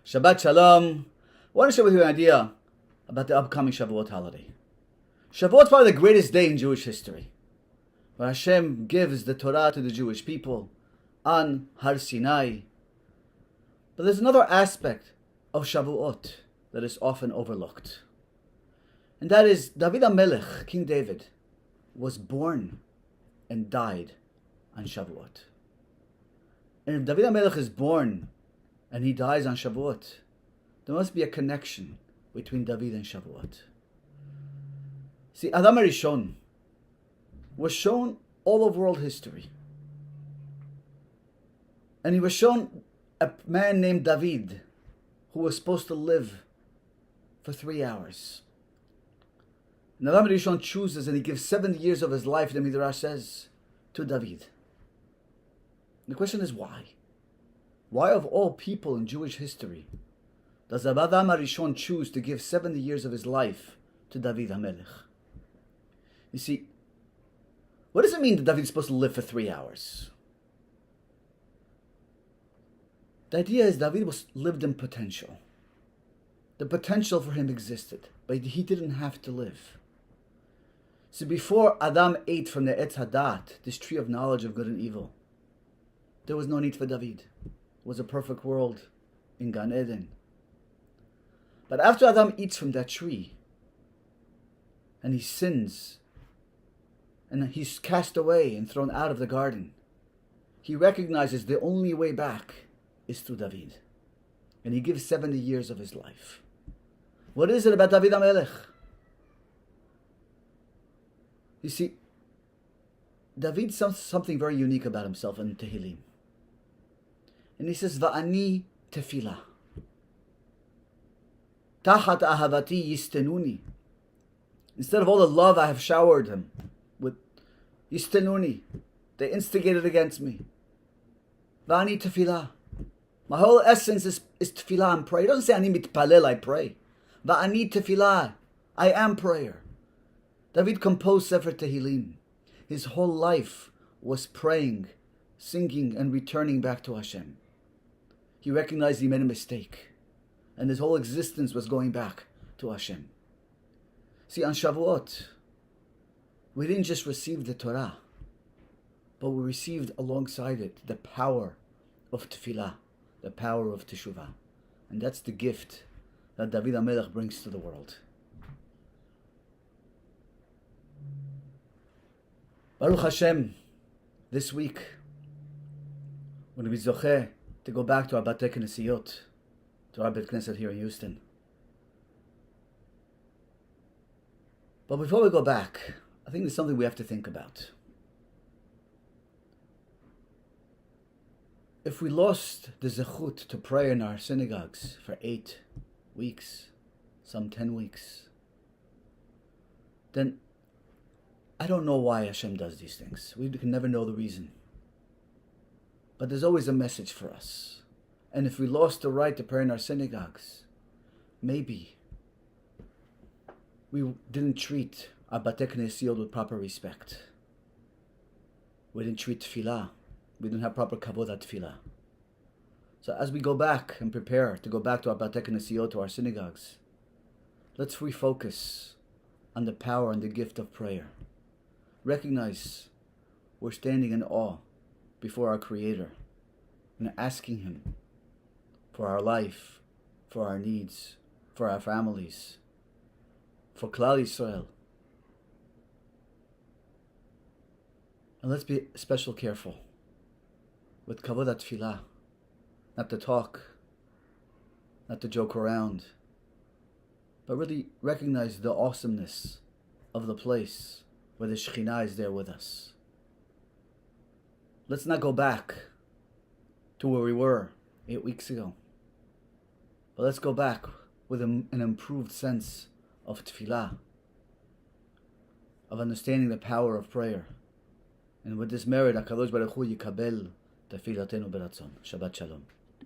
Shabbat Shalom. I want to share with you an idea about the upcoming Shavuot holiday. Shavuot is probably the greatest day in Jewish history, where Hashem gives the Torah to the Jewish people on Har Sinai. But there's another aspect of Shavuot that is often overlooked. And that is David HaMelech, King David, was born and died on Shavuot. And if David HaMelech is born and he dies on Shavuot, there must be a connection between David and Shavuot. See, Adam HaRishon was shown all of world history. And he was shown a man named David who was supposed to live for 3 hours. And Adam HaRishon chooses and he gives 70 years of his life, the Midrash says, to David. The question is why? Why of all people in Jewish history does Adam HaRishon choose to give 70 years of his life to David HaMelech? You see, what does it mean that David is supposed to live for 3 hours? The idea is David lived in potential. The potential for him existed, but he didn't have to live. So before Adam ate from the Etz Hadat, this tree of knowledge of good and evil, there was no need for David. It was a perfect world in Gan Eden. But after Adam eats from that tree, and he sins, and he's cast away and thrown out of the garden, he recognizes the only way back is through David. And he gives 70 years of his life. What is it about David HaMelech? You see, David says something very unique about himself in Tehillim. And he says, Va'ani tefillah. Tachat ahavati yistenuni. Instead of all the love I have showered him with, yistenuni. They instigated against me. Va'ani tefillah. My whole essence is tefillah and prayer. He doesn't say, Ani mitpalel, I pray. Va'ani tefillah. I am prayer. David composed Sefer Tehillim. His whole life was praying, singing, and returning back to Hashem. He recognized he made a mistake, and his whole existence was going back to Hashem. See, on Shavuot, we didn't just receive the Torah, but we received alongside it the power of tefillah, the power of teshuvah. And that's the gift that David HaMelech brings to the world. Baruch Hashem, this week, we're going to be zocheh to go back to our Batei Knesiyot, to our Bet Knesset here in Houston. But before we go back, I think there's something we have to think about. If we lost the zechut to pray in our synagogues for 8 weeks, some 10 weeks, then I don't know why Hashem does these things. We can never know the reason. But there's always a message for us. And if we lost the right to pray in our synagogues, maybe we didn't treat our Batei Knesiyot with proper respect. We didn't treat tefillah. We didn't have proper kavod at tefillah. So as we go back and prepare to go back to our Batei Knesiyot, to our synagogues, let's refocus on the power and the gift of prayer. Recognize we're standing in awe before our Creator and asking Him for our life, for our needs, for our families, for Klal Yisrael. And let's be especially careful with kavod tefillah, not to talk, not to joke around, but really recognize the awesomeness of the place where the Shekhinah is there with us. Let's not go back to where we were 8 weeks ago, but let's go back with an improved sense of tefillah, of understanding the power of prayer. And with this merit, HaKadosh Baruch Hu yikabel tefilatenu beratzon. Shabbat Shalom.